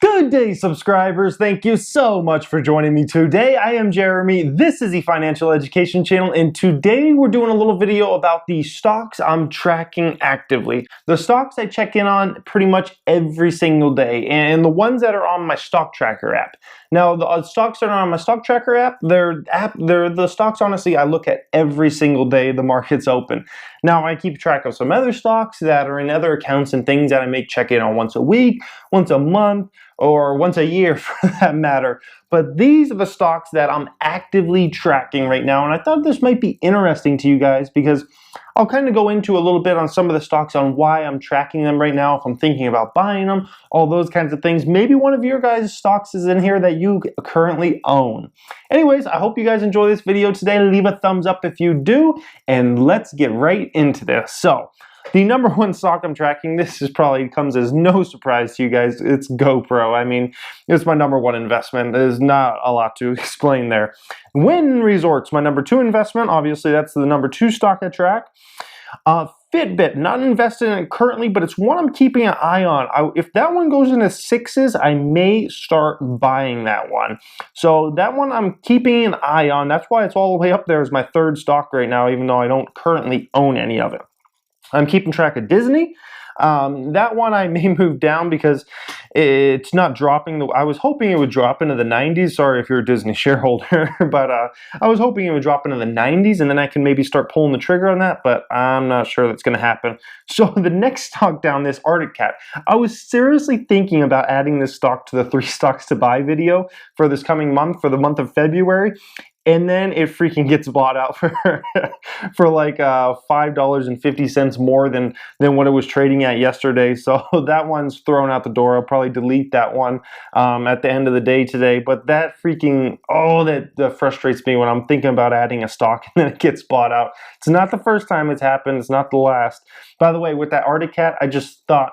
Good day, subscribers. Thank you so much for joining me today. I am Jeremy. This is the Financial Education Channel, and today we're doing a little video about the stocks I'm tracking actively. The stocks I check in on pretty much every single day, and the ones that are on my stock tracker app. Now, the stocks that are on my stock tracker app, they're the stocks, honestly, I look at every single day the market's open. Now, I keep track of some other stocks that are in other accounts and things that I may check in on once a week, once a month, or once a year for that matter. But these are the stocks that I'm actively tracking right now, and I thought this might be interesting to you guys because I'll kind of go into a little bit on some of the stocks on why I'm tracking them right now, if I'm thinking about buying them, all those kinds of things. Maybe one of your guys' stocks is in here that you currently own. Anyways, I hope you guys enjoy this video today. Leave a thumbs up if you do, and let's get right into this. So, the number one stock I'm tracking, this is probably comes as no surprise to you guys, it's GoPro. I mean, it's my number one investment. There's not a lot to explain there. Wynn Resorts, my number two investment. Obviously, that's the number two stock I track. Fitbit, not invested in it currently, but it's one I'm keeping an eye on. If that one goes into sixes, I may start buying that one. So that one I'm keeping an eye on. That's why it's all the way up there as my third stock right now, even though I don't currently own any of it. I'm keeping track of Disney. That one I may move down because it's not dropping. I was hoping it would drop into the 90s. Sorry if you're a Disney shareholder, but I was hoping it would drop into the 90s and then I can maybe start pulling the trigger on that, but I'm not sure that's going to happen. So the next stock down, this Arctic Cat, I was seriously thinking about adding this stock to the 3 stocks to buy video for this coming month, for the month of February. And then it freaking gets bought out for like $5.50 more than what it was trading at yesterday. So that one's thrown out the door. I'll probably delete that one at the end of the day today. But that freaking, that frustrates me when I'm thinking about adding a stock and then it gets bought out. It's not the first time it's happened. It's not the last. By the way, with that Arctic Cat, I just thought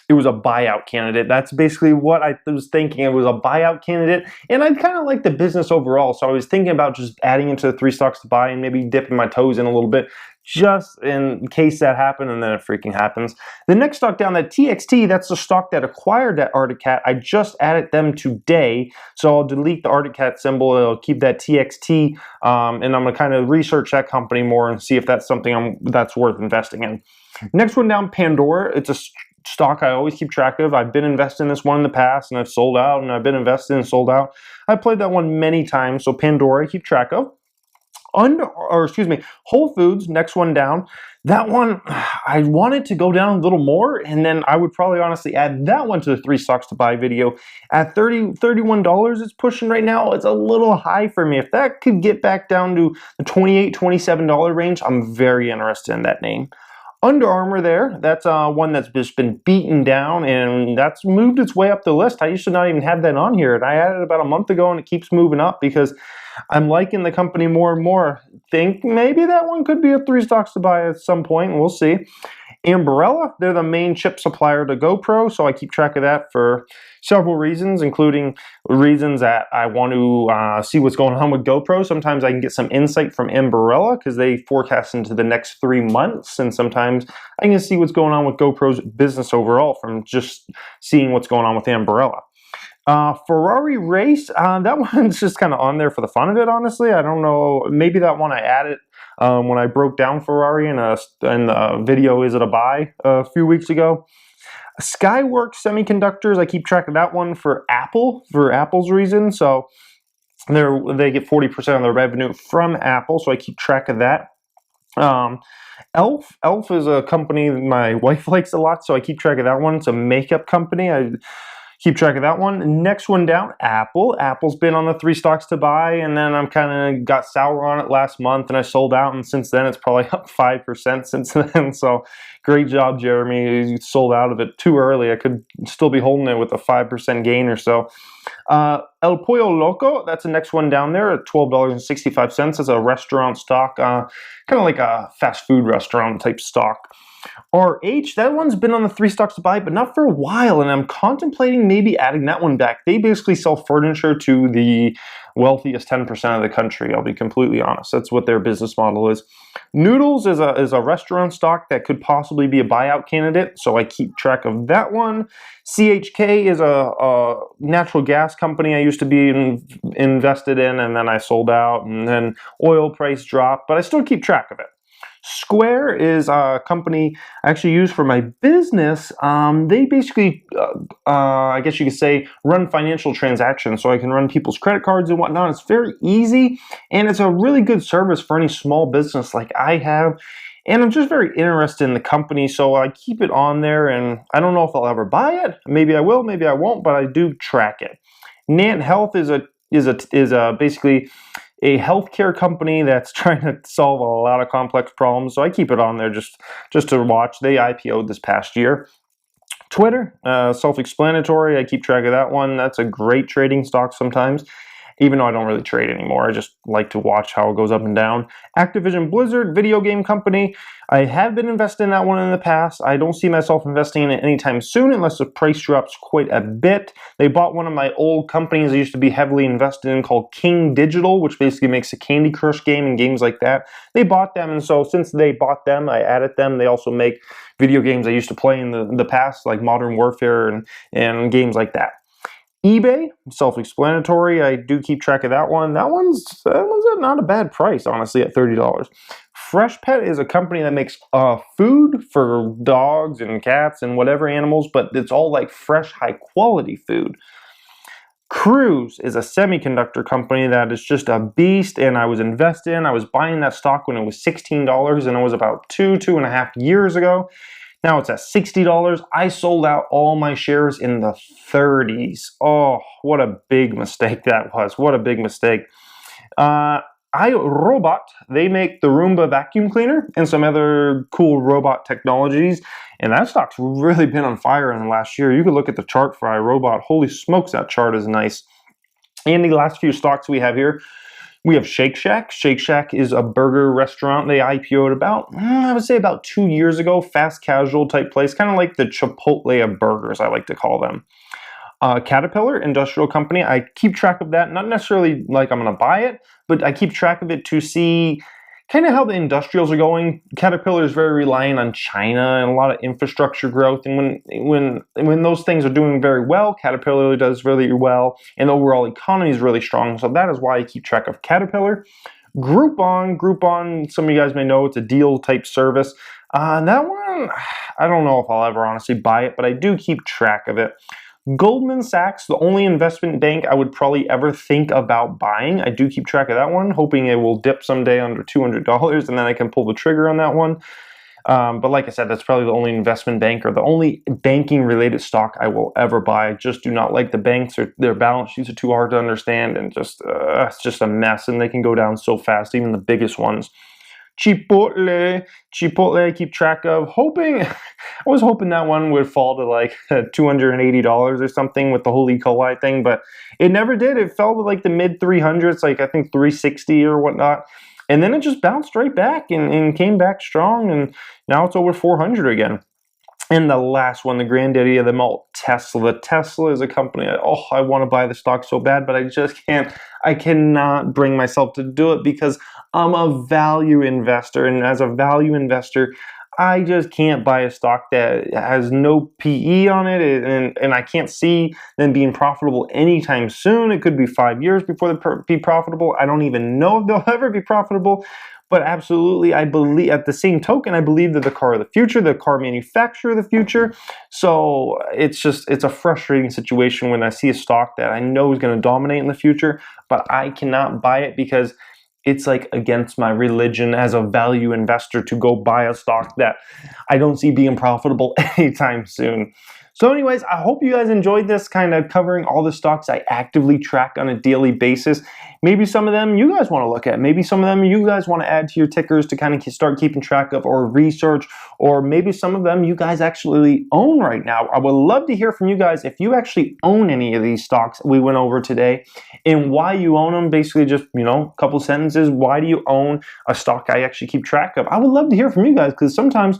it was a buyout candidate. That's basically what I was thinking. It was a buyout candidate. And I kind of like the business overall. So I was thinking about just adding into the 3 stocks to buy and maybe dipping my toes in a little bit just in case that happened, and then it freaking happens. The next stock down, that TXT, that's the stock that acquired that Arctic Cat. I just added them today. So I'll delete the Arctic Cat symbol. It'll keep that TXT. And I'm going to kind of research that company more and see if that's something that's worth investing in. Next one down, Pandora. It's a stock I always keep track of. I've been invested in this one in the past, and I've sold out, and I've been invested and sold out. I played that one many times, so Pandora I keep track of. Whole Foods, next one down. That one, I wanted to go down a little more, and then I would probably honestly add that one to the 3 stocks to buy video. At $31 it's pushing right now. It's a little high for me. If that could get back down to the $28, $27 range, I'm very interested in that name. Under Armour there, that's one that's just been beaten down, and that's moved its way up the list. I used to not even have that on here, and I added it about a month ago, and it keeps moving up because I'm liking the company more and more. Think maybe that one could be a 3 stocks to buy at some point, and we'll see. Umbrella, they're the main chip supplier to GoPro, so I keep track of that for several reasons, including reasons that I want to see what's going on with GoPro. Sometimes I can get some insight from Umbrella because they forecast into the next 3 months, and sometimes I can see what's going on with GoPro's business overall from just seeing what's going on with Umbrella. Ferrari Race, that one's just kind of on there for the fun of it, honestly. I don't know, maybe that one I added when I broke down Ferrari in the video Is It a Buy a few weeks ago. Skyworks Semiconductors, I keep track of that one for Apple's reason. So they get 40% of their revenue from Apple, so I keep track of that. Elf is a company my wife likes a lot, so I keep track of that one. It's a makeup company. I keep track of that one. Next one down, Apple. Apple's been on the 3 stocks to buy, and then I'm kind of got sour on it last month, and I sold out, and since then it's probably up 5% since then. So great job, Jeremy. You sold out of it too early. I could still be holding it with a 5% gain or so. El Pollo Loco, that's the next one down there at $12.65. It's a restaurant stock, kind of like a fast food restaurant type stock. RH, that one's been on the 3 stocks to buy, but not for a while, and I'm contemplating maybe adding that one back. They basically sell furniture to the wealthiest 10% of the country, I'll be completely honest. That's what their business model is. Noodles is a restaurant stock that could possibly be a buyout candidate, so I keep track of that one. CHK is a natural gas company I used to be invested in, and then I sold out, and then oil price dropped, but I still keep track of it. Square is a company I actually use for my business. They basically, I guess you could say, run financial transactions. So I can run people's credit cards and whatnot. It's very easy, and it's a really good service for any small business like I have. And I'm just very interested in the company, so I keep it on there, and I don't know if I'll ever buy it. Maybe I will, maybe I won't, but I do track it. Nant Health is basically a healthcare company that's trying to solve a lot of complex problems, so I keep it on there just to watch. They IPO'd this past year. Twitter, self-explanatory. I keep track of that one. That's a great trading stock sometimes, even though I don't really trade anymore. I just like to watch how it goes up and down. Activision Blizzard, video game company. I have been invested in that one in the past. I don't see myself investing in it anytime soon unless the price drops quite a bit. They bought one of my old companies I used to be heavily invested in called King Digital, which basically makes a Candy Crush game and games like that. They bought them, and so since they bought them, I added them. They also make video games I used to play in the past, like Modern Warfare and games like that. eBay, self-explanatory. I do keep track of that one. That one's not a bad price, honestly, at $30. Freshpet is a company that makes food for dogs and cats and whatever animals, but it's all like fresh, high-quality food. Cruise is a semiconductor company that is just a beast, and I was invested in. I was buying that stock when it was $16, and it was about 2.5 years ago. Now it's at $60. I sold out all my shares in the 30s. Oh, what a big mistake that was. What a big mistake. iRobot, they make the Roomba vacuum cleaner and some other cool robot technologies, and that stock's really been on fire in the last year. You could look at the chart for iRobot. Holy smokes, that chart is nice. And the last few stocks we have here, we have Shake Shack. Shake Shack is a burger restaurant. They IPO'd about, I would say about 2 years ago, fast casual type place, kind of like the Chipotle of burgers, I like to call them. Caterpillar, industrial company. I keep track of that, not necessarily like I'm going to buy it, but I keep track of it to see kind of how the industrials are going. Caterpillar is very reliant on China and a lot of infrastructure growth, and when those things are doing very well, Caterpillar does really well, and the overall economy is really strong. So that is why I keep track of Caterpillar. Groupon, some of you guys may know, it's a deal type service. That one, I don't know if I'll ever honestly buy it, but I do keep track of it. Goldman Sachs, the only investment bank I would probably ever think about buying. I do keep track of that one, hoping it will dip someday under $200, and then I can pull the trigger on that one. But like I said, that's probably the only investment bank or the only banking-related stock I will ever buy. I just do not like the banks, or their balance sheets are too hard to understand, and it's just a mess, and they can go down so fast, even the biggest ones. Chipotle, I keep track of, I was hoping that one would fall to like $280 or something with the whole E. coli thing, but it never did. It fell to like the mid 300s, like I think 360 or whatnot. And then it just bounced right back and came back strong, and now it's over 400 again. And the last one, the granddaddy of them all, Tesla. Tesla is a company, I want to buy the stock so bad, but I just can't. I cannot bring myself to do it because I'm a value investor. And as a value investor, I just can't buy a stock that has no PE on it, and I can't see them being profitable anytime soon. It could be 5 years before they be profitable. I don't even know if they'll ever be profitable. But absolutely, I believe, at the same token, I believe they're the car of the future, the car manufacturer of the future. So it's a frustrating situation when I see a stock that I know is going to dominate in the future, but I cannot buy it because it's like against my religion as a value investor to go buy a stock that I don't see being profitable anytime soon. So anyways, I hope you guys enjoyed this, kind of covering all the stocks I actively track on a daily basis. Maybe some of them you guys want to look at. Maybe some of them you guys want to add to your tickers to kind of start keeping track of or research. Or maybe some of them you guys actually own right now. I would love to hear from you guys if you actually own any of these stocks we went over today and why you own them. Basically just, a couple sentences. Why do you own a stock I actually keep track of? I would love to hear from you guys because sometimes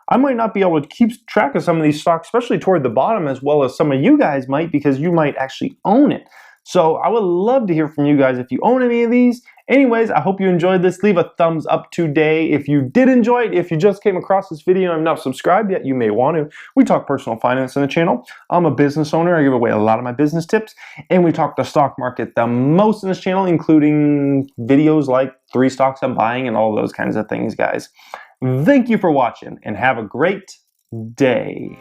I might not be able to keep track of some of these stocks, especially toward the bottom, as well as some of you guys might, because you might actually own it. So I would love to hear from you guys if you own any of these. Anyways, I hope you enjoyed this. Leave a thumbs up today if you did enjoy it. If you just came across this video and have not subscribed yet, you may want to. We talk personal finance on the channel. I'm a business owner. I give away a lot of my business tips. And we talk the stock market the most in this channel, including videos like 3 stocks I'm buying and all those kinds of things, guys. Thank you for watching and have a great day.